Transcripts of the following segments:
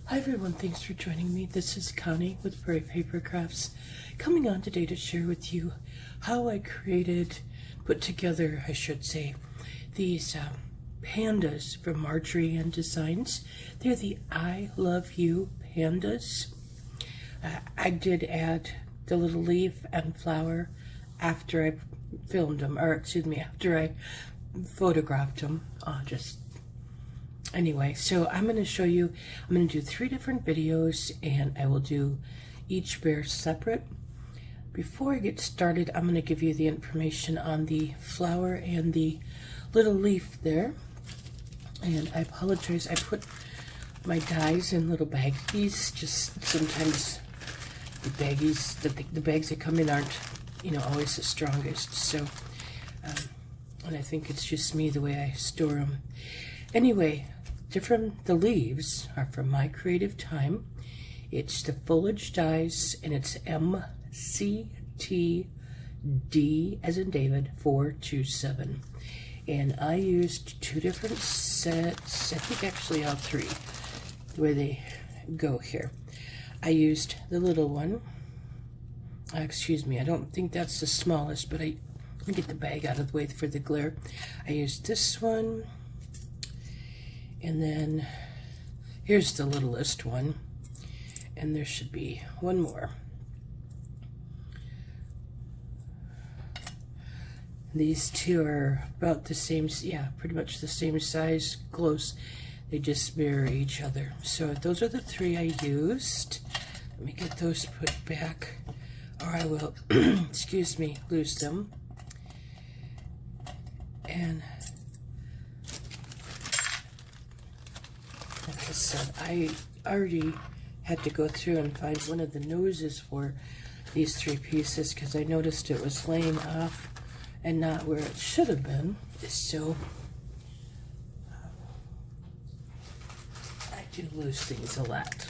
Hi everyone, thanks for joining me. This is Connie with Brave Paper Crafts, coming on today to share with you how I put together, I should say, these pandas from Marjorie Ann Designs. They're the I Love You pandas. I did add the little leaf and flower after I filmed them, or excuse me, after I photographed them. Anyway, so I'm going to show you, I'm going to do 3 different videos and I will do each bear separate. Before I get started, I'm going to give you the information on the flower and the little leaf there. And I apologize, I put my dies in little baggies. Just sometimes the baggies, the bags that come in aren't, always the strongest. So, and I think it's just me, the way I store them. Anyway, the leaves are from My Creative Time. It's the foliage dies, and it's MCTD as in David 427. And I used 2 different sets, I think actually all 3, the way they go here. I used the little one. Excuse me, I don't think that's the smallest, but let me get the bag out of the way for the glare. I used this one. And then here's the littlest one, and there should be one more. These 2 are about the same, yeah, pretty much the same size, close. They just mirror each other. So those are the 3 I used. Let me get those put back, or I will, excuse me, lose them. And like I said, I already had to go through and find one of the noses for these 3 pieces because I noticed it was laying off and not where it should have been. So I do lose things a lot.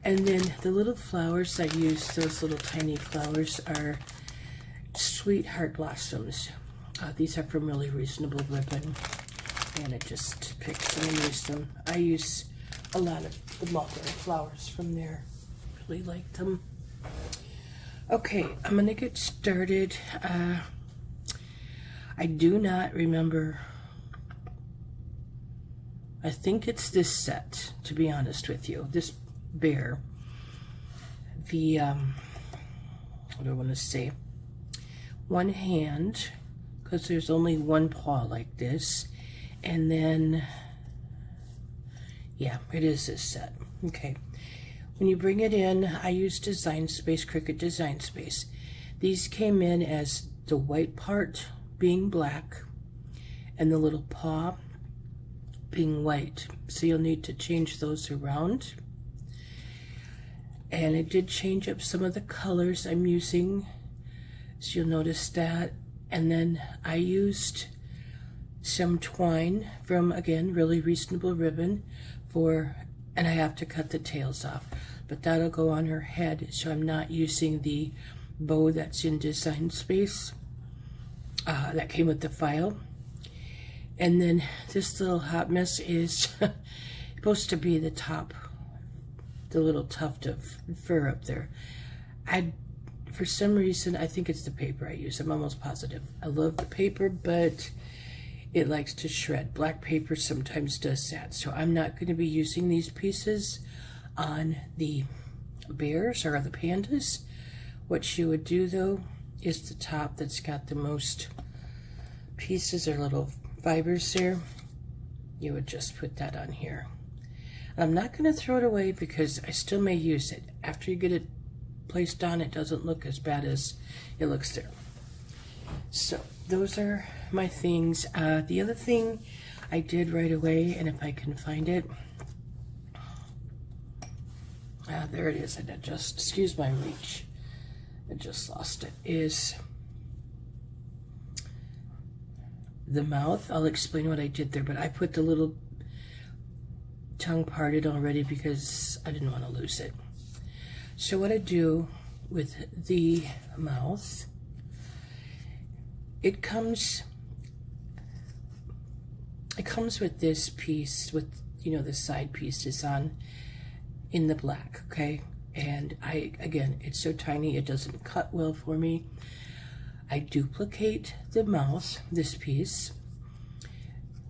And then the little flowers I used, those little tiny flowers, are Sweetheart Blossoms. These are from Really Reasonable Ribbon. And it just picks them and use them. I use a lot of the mulberry flowers from there. Really like them. Okay, I'm going to get started. I do not remember. I think it's this set, to be honest with you. This bear. The, what do I want to say? One hand, because there's only one paw like this. And then, yeah, it is this set. Okay. When you bring it in, I use Design Space, Cricut Design Space. These came in as the white part being black and the little paw being white. So you'll need to change those around. And it did change up some of the colors I'm using. So you'll notice that. And then I used some twine from, again, Really Reasonable Ribbon and I have to cut the tails off, but that'll go on her head, so I'm not using the bow that's in Design Space that came with the file. And then this little hot mess is supposed to be the top, the little tuft of fur up there. For some reason, I think it's the paper I use. I'm almost positive. I love the paper, but it likes to shred. Black paper sometimes does that. So I'm not going to be using these pieces on the bears or the pandas. What you would do though is the top that's got the most pieces or little fibers there. You would just put that on here. I'm not going to throw it away because I still may use it. After you get it placed on, it doesn't look as bad as it looks there. So those are my things. The other thing I did right away, and if I can find it, there it is. And excuse my reach, I just lost it, is the mouth. I'll explain what I did there, but I put the little tongue parted already because I didn't want to lose it. So what I do with the mouth, it comes with this piece, with, the side pieces on, in the black, okay? And again, it's so tiny, it doesn't cut well for me. I duplicate the mouth, this piece,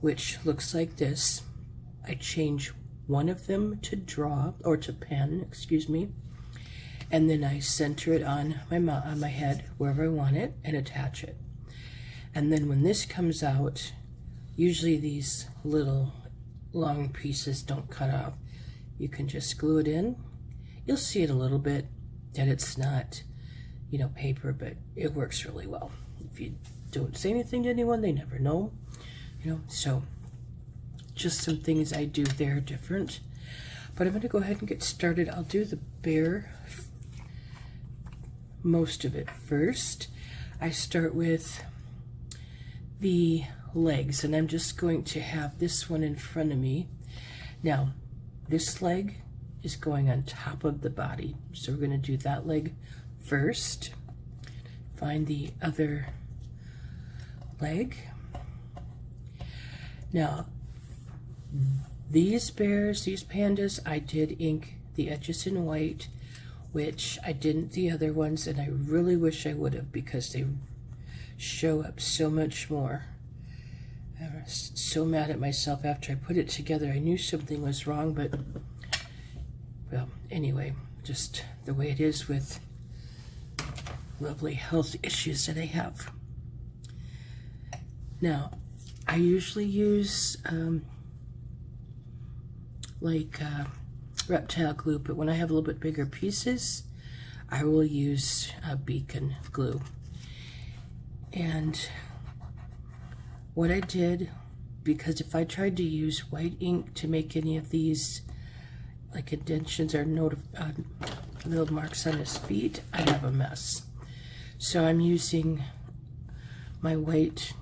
which looks like this. I change one of them to draw, or to pen, excuse me, and then I center it on my head, wherever I want it, and attach it. And then when this comes out, usually these little long pieces don't cut off. You can just glue it in. You'll see it a little bit that it's not, you know, paper, but it works really well. If you don't say anything to anyone, they never know, you know. So just some things I do there different. But I'm going to go ahead and get started. I'll do the bear, most of it first. I start with the legs, and I'm just going to have this one in front of me. Now, this leg is going on top of the body, so we're going to do that leg first. Find the other leg. Now, these bears, these pandas, I did ink the edges in white, which I didn't the other ones, and I really wish I would have, because they show up so much more. I was so mad at myself after I put it together. I knew something was wrong, but well, anyway, just the way it is with lovely health issues that I have. Now, I usually use reptile glue, but when I have a little bit bigger pieces, I will use beacon glue. And what I did, because if I tried to use white ink to make any of these like indentions or little marks on his feet, I have a mess. So I'm using my white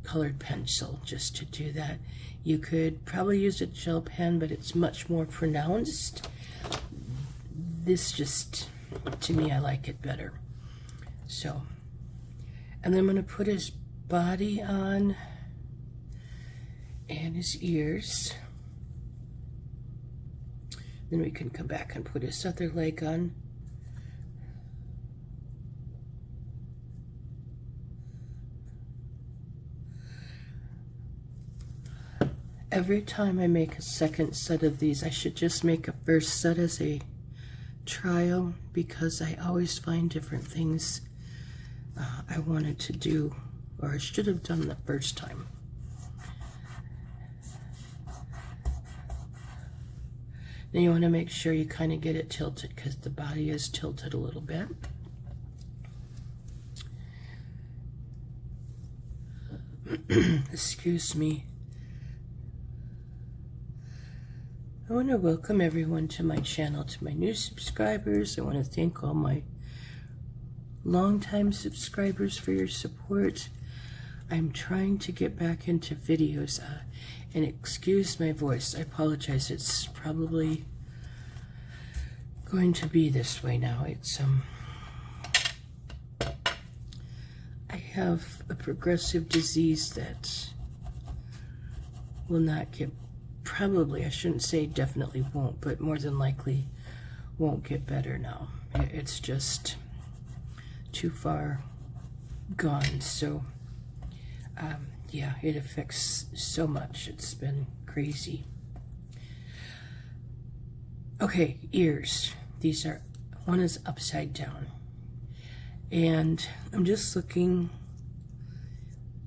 colored pencil just to do that. You could probably use a gel pen, but it's much more pronounced. This just, to me, I like it better. So, and then I'm going to put his body on and his ears. Then we can come back and put his other leg on. Every time I make a second set of these, I should just make a first set as a trial, because I always find different things I wanted to do, or I should have done the first time. Now you want to make sure you kind of get it tilted, because the body is tilted a little bit. Excuse me. I want to welcome everyone to my channel, to my new subscribers. I want to thank all my longtime subscribers for your support. I'm trying to get back into videos, and excuse my voice. I apologize. It's probably going to be this way now. It's I have a progressive disease that will not get, probably, I shouldn't say definitely won't, but more than likely won't get better now. It's just too far gone. So yeah, it affects so much. It's been crazy. Okay, ears. These are, one is upside down. And I'm just looking,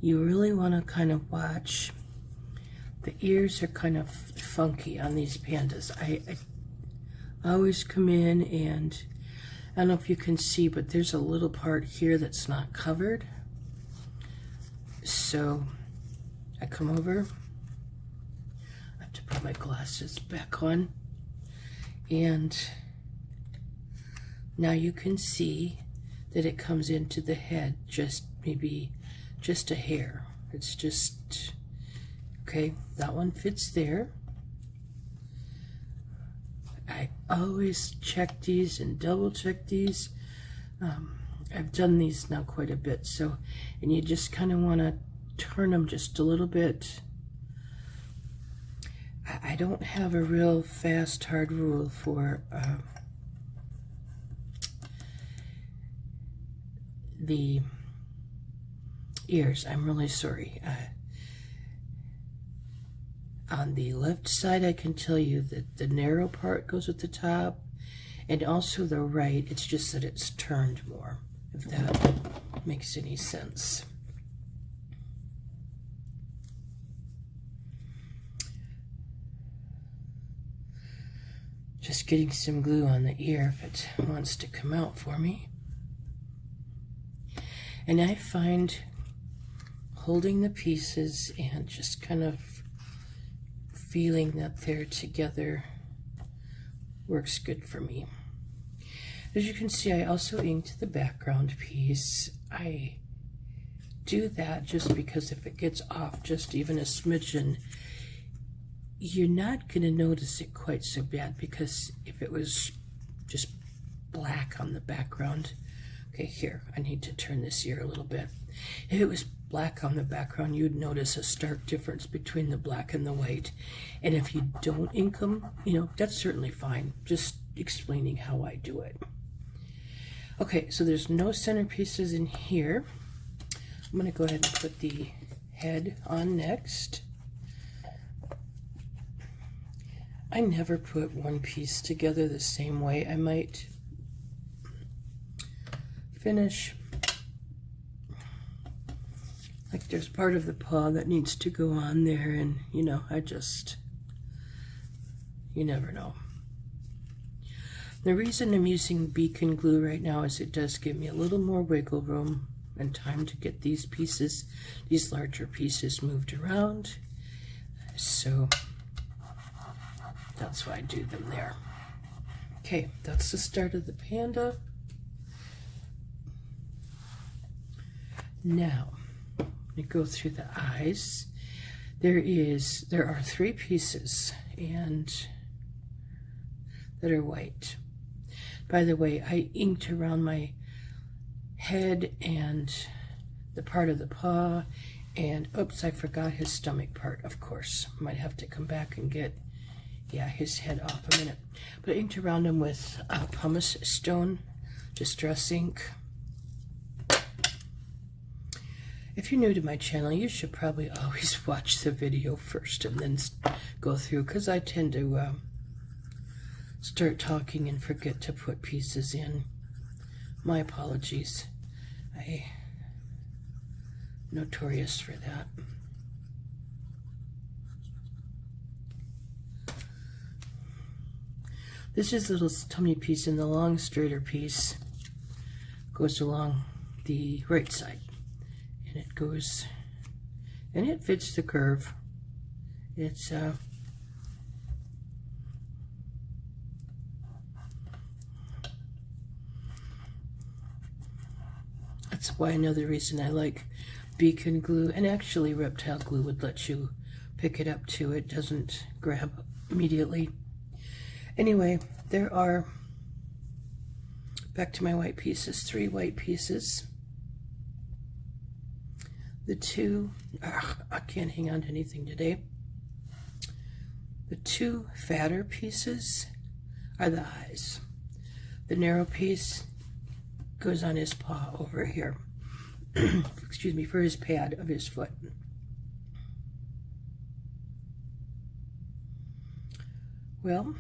you really want to kind of watch. The ears are kind of funky on these pandas. I always come in, and I don't know if you can see, but there's a little part here that's not covered. So I come over, I have to put my glasses back on, and now you can see that it comes into the head, just maybe just a hair. It's just, okay, that one fits there. I always check these and double check these. I've done these now quite a bit, so, and you just kind of want to turn them just a little bit. I I don't have a real fast, hard rule for the ears. I'm really sorry. On the left side, I can tell you that the narrow part goes at the top, and also the right, it's just that it's turned more, if that makes any sense. Just getting some glue on the ear if it wants to come out for me. And I find holding the pieces and just kind of feeling that they're together works good for me. As you can see, I also inked the background piece. I do that just because if it gets off just even a smidgen, you're not going to notice it quite so bad, because if it was just black on the background, okay, here, I need to turn this ear a little bit. If it was black on the background, you'd notice a stark difference between the black and the white. And if you don't ink them, you know, that's certainly fine. Just explaining how I do it. Okay, so there's no centerpieces in here. I'm going to go ahead and put the head on next. I never put one piece together the same way. I might finish, like there's part of the paw that needs to go on there, and you know, you never know. The reason I'm using beacon glue right now is it does give me a little more wiggle room and time to get these pieces, these larger pieces, moved around. So that's why I do them there. Okay, that's the start of the panda. Now, we go through the eyes. There are 3 pieces and that are white. By the way, I inked around my head and the part of the paw, and oops, I forgot his stomach part, of course. Might have to come back and get his head off a minute. But I inked around him with pumice stone distress ink. If you're new to my channel, you should probably always watch the video first and then go through, because I tend to start talking and forget to put pieces in. My apologies. I'm notorious for that. This is a little tummy piece, and the long straighter piece goes along the right side. And it goes, and it fits the curve. It's that's why another reason I like beacon glue, and actually reptile glue would let you pick it up too. It doesn't grab immediately. Anyway, there are, back to my white pieces, 3 white pieces. The 2, I can't hang on to anything today. The 2 fatter pieces are the eyes. The narrow piece goes on his paw over here. Excuse me, for his pad of his foot. Well,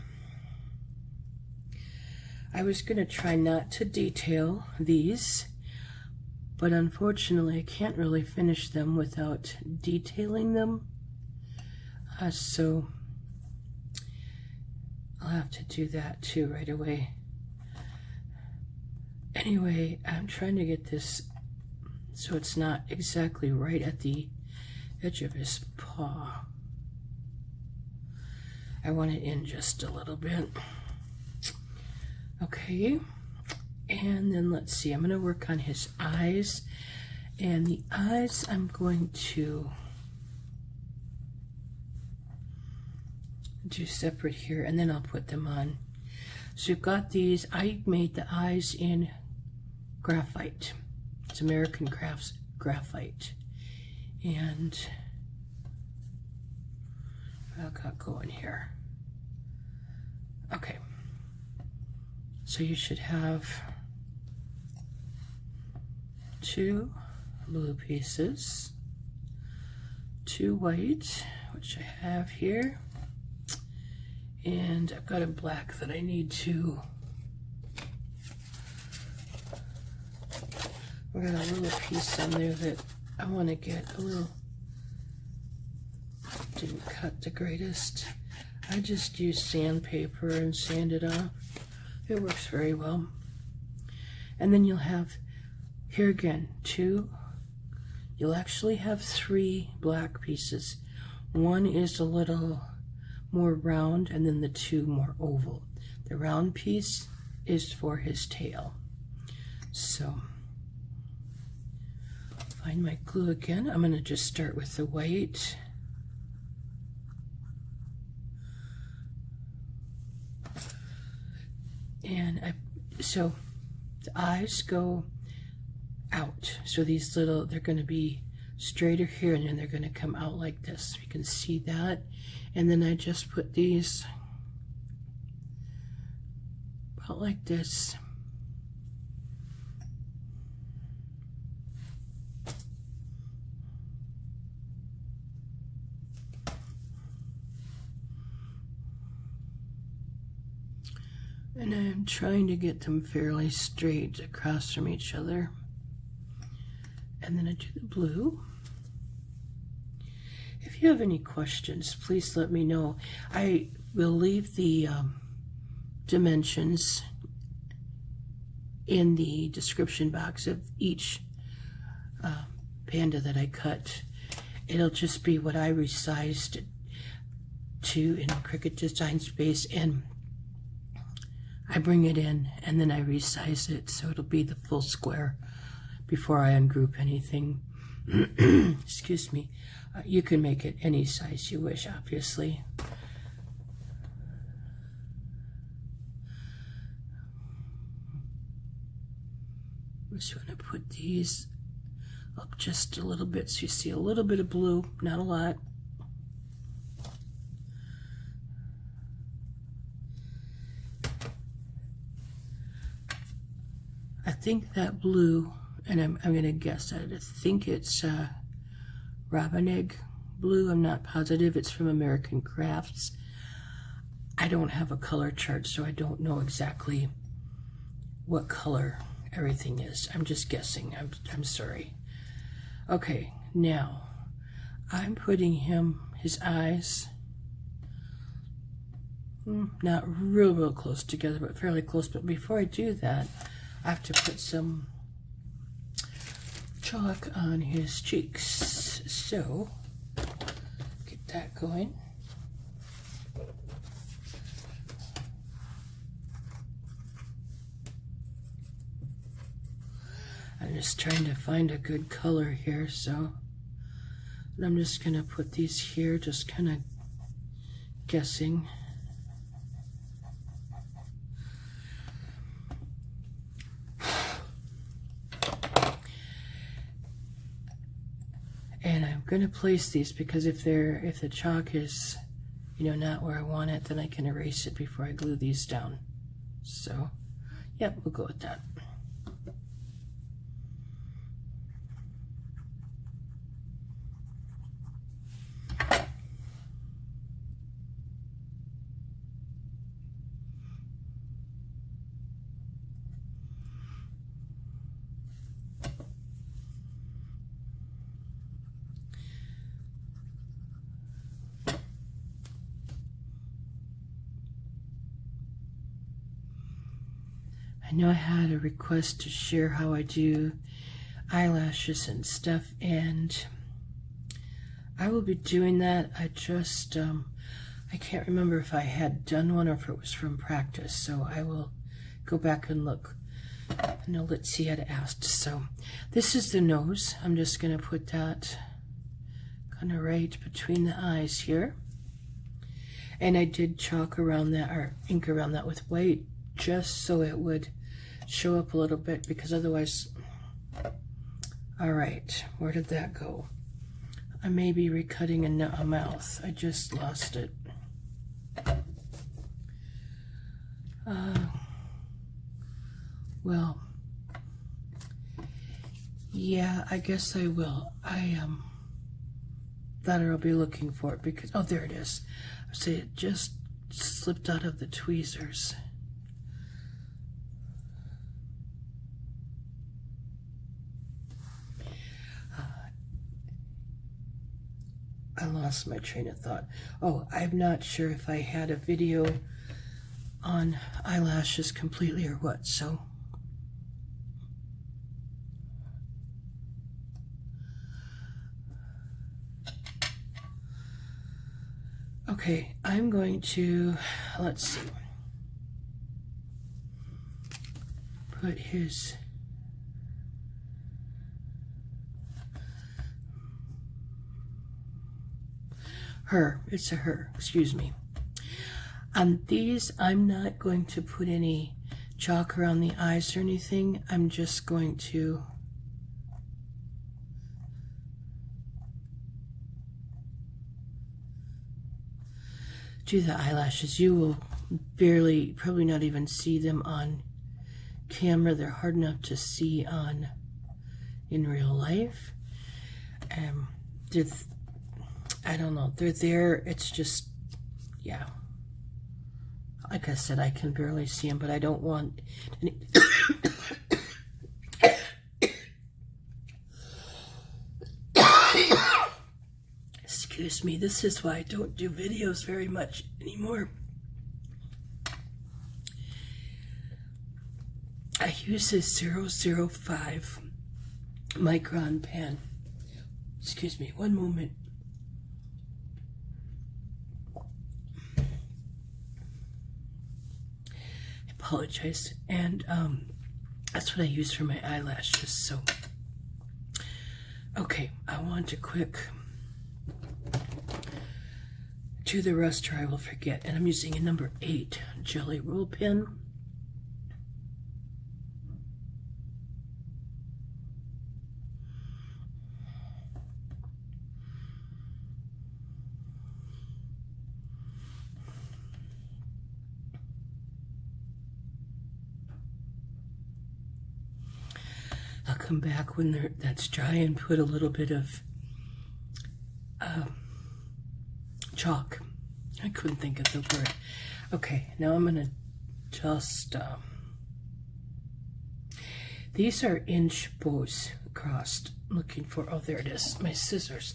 I was going to try not to detail these, but unfortunately I can't really finish them without detailing them. So I'll have to do that too right away. Anyway, I'm trying to get this so it's not exactly right at the edge of his paw. I want it in just a little bit. Okay, and then let's see, I'm going to work on his eyes, and the eyes I'm going to do separate here, and then I'll put them on. So you've got these, I made the eyes in graphite. It's American Crafts graphite, and what I got going here. Okay, so you should have 2 blue pieces, 2 white, which I have here, and I've got a black that I need to. We got a little piece on there that I want to get a little, didn't cut the greatest. I just use sandpaper and sand it off. It works very well. And then you'll have, here again, 2, you'll actually have 3 black pieces. One is a little more round, and then the 2 more oval. The round piece is for his tail. So, find my glue again. I'm going to just start with the white. And so the eyes go out. So these little, they're going to be straighter here, and then they're going to come out like this. You can see that. And then I just put these about like this. And I'm trying to get them fairly straight across from each other. And then I do the blue. If you have any questions, please let me know. I will leave the dimensions in the description box of each panda that I cut. It'll just be what I resized it to in Cricut Design Space, and I bring it in and then I resize it so it'll be the full square before I ungroup anything. Excuse me. You can make it any size you wish, obviously. I'm just going to put these up just a little bit so you see a little bit of blue, not a lot. I think that blue, and I'm going to guess at it, I think it's robin egg blue. I'm not positive. It's from American Crafts. I don't have a color chart, so I don't know exactly what color everything is. I'm just guessing. I'm sorry. Okay, now I'm putting his eyes, not real close together, but fairly close. But before I do that, I have to put some chalk on his cheeks. So, get that going. I'm just trying to find a good color here, so I'm just going to put these here, just kind of guessing. And I'm going to place these because if the chalk is, not where I want it, then I can erase it before I glue these down. So, yep, we'll go with that. I know I had a request to share how I do eyelashes and stuff, and I will be doing that. I just, I can't remember if I had done one or if it was from practice, so I will go back and look. No, let's see, I'd asked. So this is the nose. I'm just going to put that kind of right between the eyes here. And I did chalk around that, or ink around that with white, just so it would show up a little bit, because otherwise, all right, where did that go? I may be recutting a mouth. I just lost it. Well, yeah, I guess I will. I thought I'll be looking for it because, oh, there it is. I say it just slipped out of the tweezers. I lost my train of thought. Oh, I'm not sure if I had a video on eyelashes completely or what, so. Okay, I'm going to, let's see, put it's a her, excuse me. On these, I'm not going to put any chalk around the eyes or anything. I'm just going to do the eyelashes. You will probably not even see them on camera. They're hard enough to see in real life. I don't know, they're there. It's just, yeah. Like I said, I can barely see them, but I don't want any. Excuse me, this is why I don't do videos very much anymore. I use this 005 micron pen. Excuse me, one moment. Apologize. And that's what I use for my eyelashes. So okay, I want to quick do the rest or I will forget. And I'm using a number 8 jelly roll pen. I'll come back when that's dry and put a little bit of chalk. I couldn't think of the word. Okay, now I'm gonna just these are inch bows crossed. Looking for, oh, there it is, my scissors.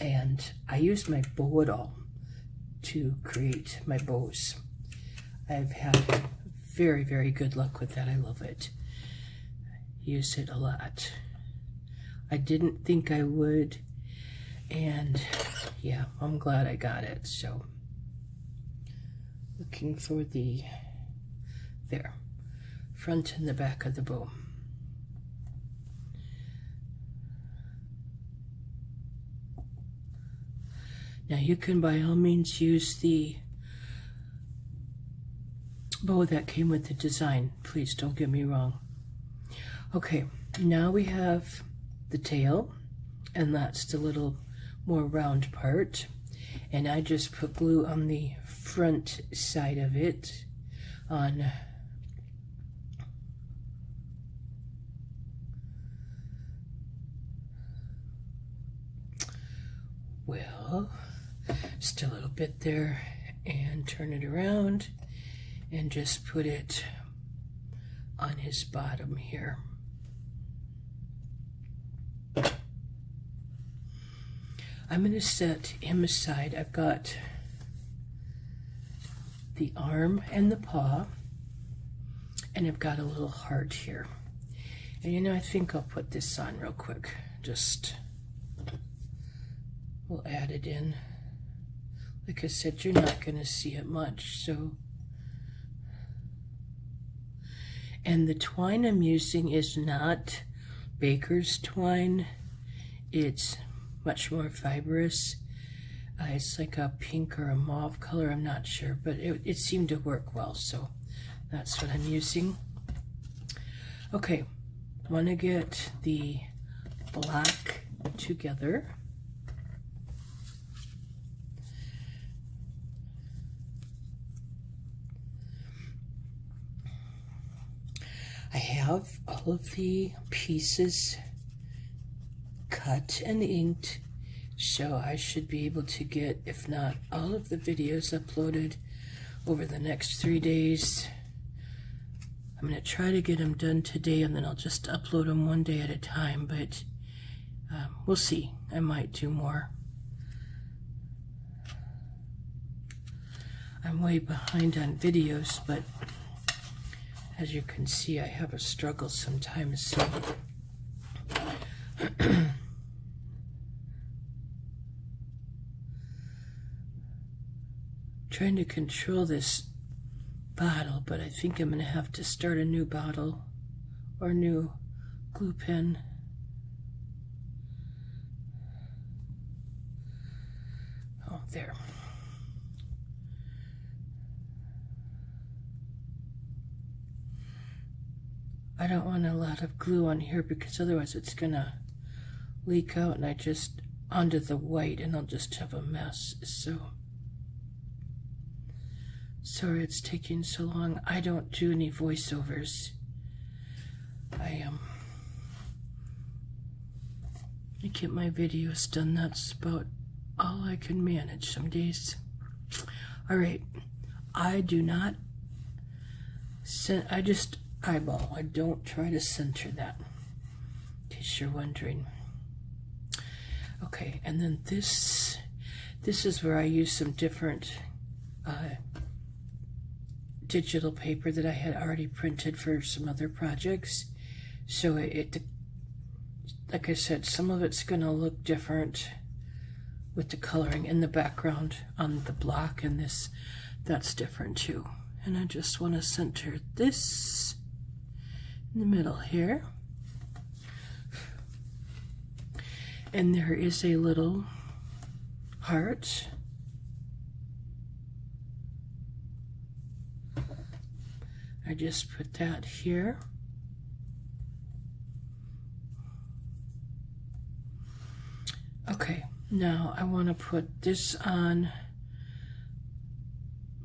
And I used my bow to create my bows. I've had very, very good luck with that. I love it. Use it a lot. I didn't think I would, and yeah, I'm glad I got it. So looking for the front and the back of the bow. Now you can by all means use the bow that came with the design. Please don't get me wrong. Okay, now we have the tail, and that's the little more round part. And I just put glue on the front side of it just a little bit there, and turn it around and just put it on his bottom here. I'm going to set him aside. I've got the arm and the paw, and I've got a little heart here. And you know, I think I'll put this on real quick. We'll add it in. Like I said, you're not going to see it much, so. And the twine I'm using is not baker's twine. It's much more fibrous. It's like a pink or a mauve color, I'm not sure, but it seemed to work well, so that's what I'm using. Okay, want to get the black together. I have all of the pieces cut and inked, so I should be able to get, if not all of the videos uploaded over the next 3 days. I'm going to try to get them done today, and then I'll just upload them one day at a time, but we'll see. I might do more. I'm way behind on videos, but as you can see, I have a struggle sometimes, so trying to control this bottle, but I think I'm going to have to start a new bottle or new glue pen. Oh, there. I don't want a lot of glue on here because otherwise it's gonna leak out and I just onto the white and I'll just have a mess. So sorry it's taking so long. I don't do any voiceovers. I get my videos done. That's about all I can manage some days. All right, I do not I just eyeball. I don't try to center that, in case you're wondering. Okay, and then this is where I use some different digital paper that I had already printed for some other projects. So it like I said, some of it's gonna look different with the coloring in the background on the block, and that's different too. And I just want to center this in the middle here. And there is a little heart. I just put that here. Okay, now I want to put this on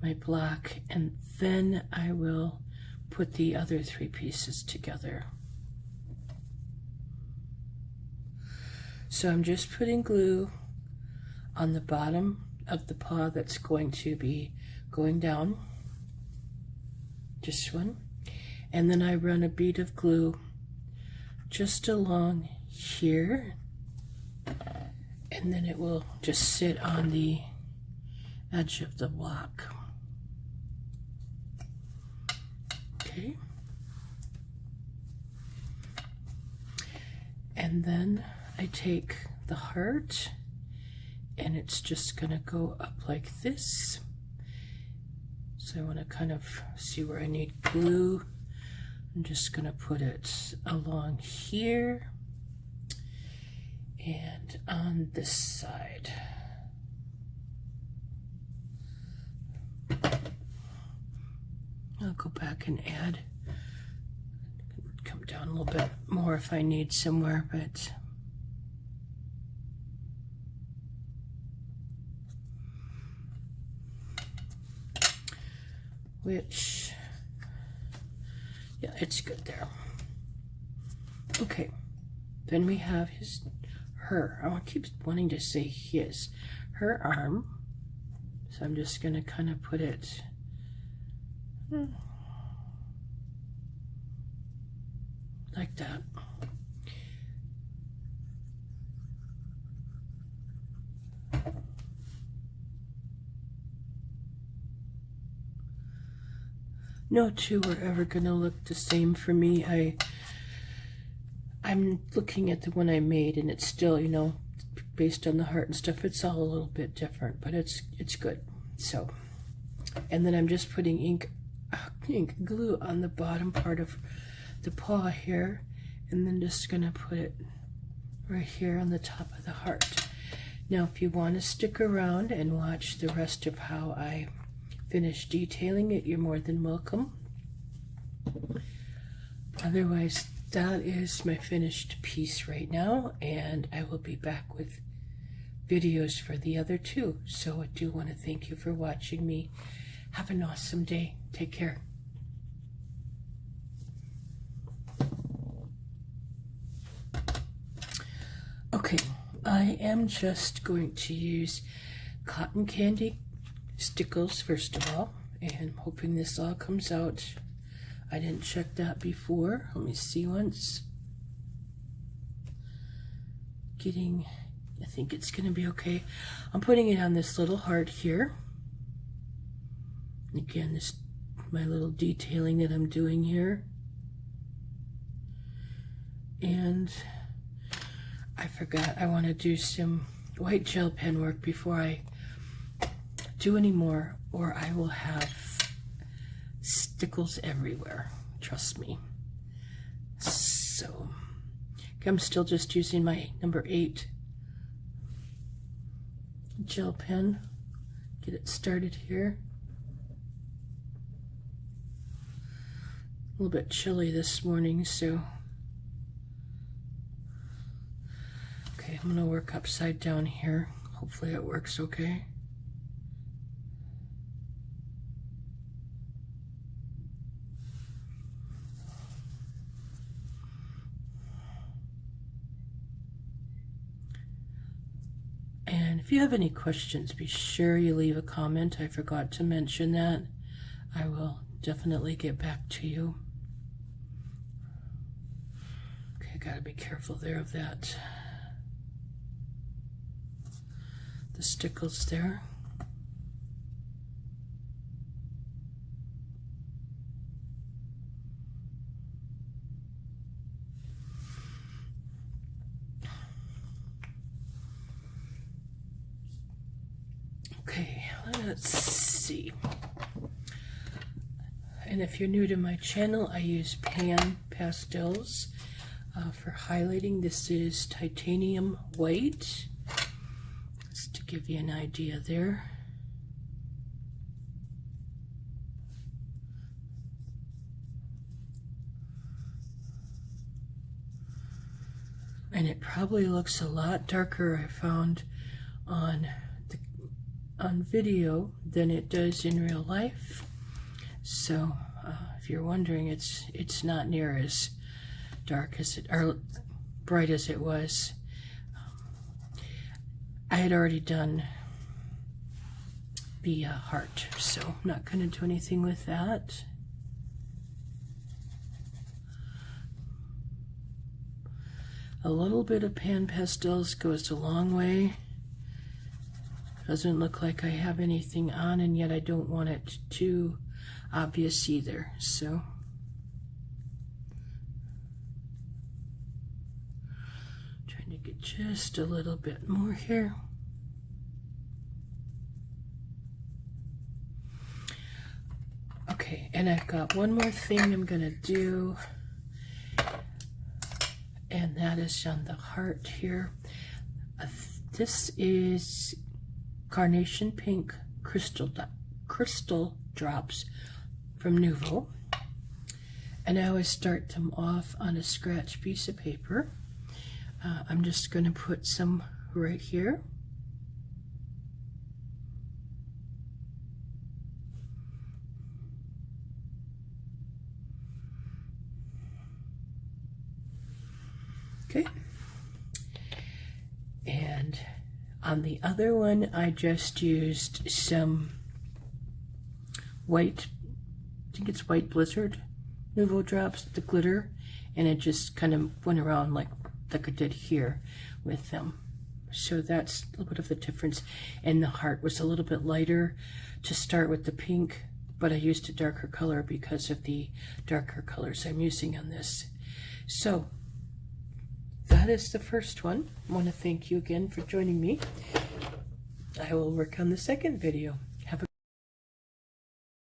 my block, and then I will put the other 3 pieces together. So I'm just putting glue on the bottom of the paw that's going to be going down, just one, and then I run a bead of glue just along here, and then it will just sit on the edge of the block. Okay. And then I take the heart, and it's just going to go up like this. So I want to kind of see where I need glue. I'm just going to put it along here and on this side. I'll go back and add, come down a little bit more if I need somewhere, but which, yeah, it's good there. Okay, then we have her. I keep wanting to say her arm. So I'm just going to kind of put it like that. No two are ever going to look the same for me. I'm looking at the one I made, and it's still, you know, based on the heart and stuff, it's all a little bit different, but it's good. So, and then I'm just putting ink glue on the bottom part of the paw here, and then just gonna put it right here on the top of the heart. Now, if you want to stick around and watch the rest of how I finish detailing it, you're more than welcome. Otherwise, that is my finished piece right now, and I will be back with videos for the other two. So I do want to thank you for watching me. Have an awesome day. Take care. Okay, I am just going to use cotton candy stickles first of all, and I'm hoping this all comes out. I didn't check that before. Let me see once. I think it's going to be okay. I'm putting it on this little heart here. Again, this my little detailing that I'm doing here. And I forgot I want to do some white gel pen work before I do any more, or I will have stickles everywhere, trust me. So I'm still just using my number 8 gel pen. Get it started here. A little bit chilly this morning, so okay, I'm gonna work upside down here. Hopefully it works okay. And if you have any questions, be sure you leave a comment. I forgot to mention that. I will definitely get back to you. Okay, I gotta be careful there of that. The stickles there. Okay, let's see. And if you're new to my channel, I use pan pastels for highlighting. This is titanium white, just to give you an idea there. And it probably looks a lot darker, I found, on video than it does in real life. So if you're wondering, it's not near as dark as it, or bright as it was. I had already done the heart, so I'm not going to do anything with that. A little bit of pan pastels goes a long way. Doesn't look like I have anything on, and yet I don't want it too obvious either. So trying to get just a little bit more here. Okay, and I've got one more thing I'm gonna do, and that is on the heart here. This is Carnation Pink crystal drops from Nuvo, and I always start them off on a scratch piece of paper. I'm just going to put some right here. Okay, and on the other one, I just used some white, I think it's White Blizzard Nuvo drops, the glitter, and it just kind of went around like I did here with them. So that's a little bit of the difference. And the heart was a little bit lighter to start with the pink, but I used a darker color because of the darker colors I'm using on this. So that is the first one. I want to thank you again for joining me. I will work on the second video.